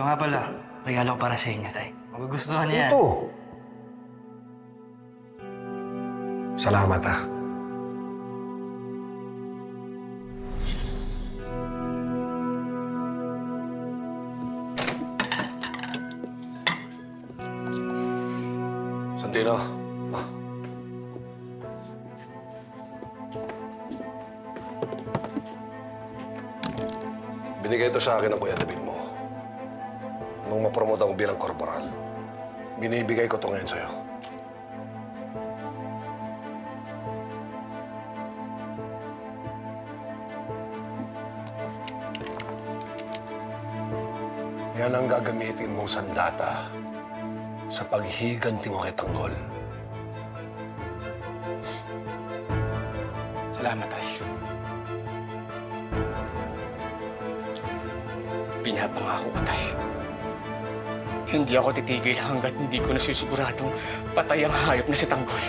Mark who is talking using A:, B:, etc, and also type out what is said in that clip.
A: Ito nga pala, regalo ko para sa inyo, tay. Magugustuhan niya yan.
B: Ito. Salamat, ah. Santino. Ah. Binigay ito sa akin ng Kuya David mo. Nung mapromote ako bilang korporal, binibigay ko ito ngayon sa'yo. Yan ang gagamitin mong sandata sa paghiganti mo kay Tanggol.
C: Salamat, tay. Pinapangako ko, tay. Hindi ako titigil hanggat hindi ko nasusiguradong patay ang hayop na si Tanggol.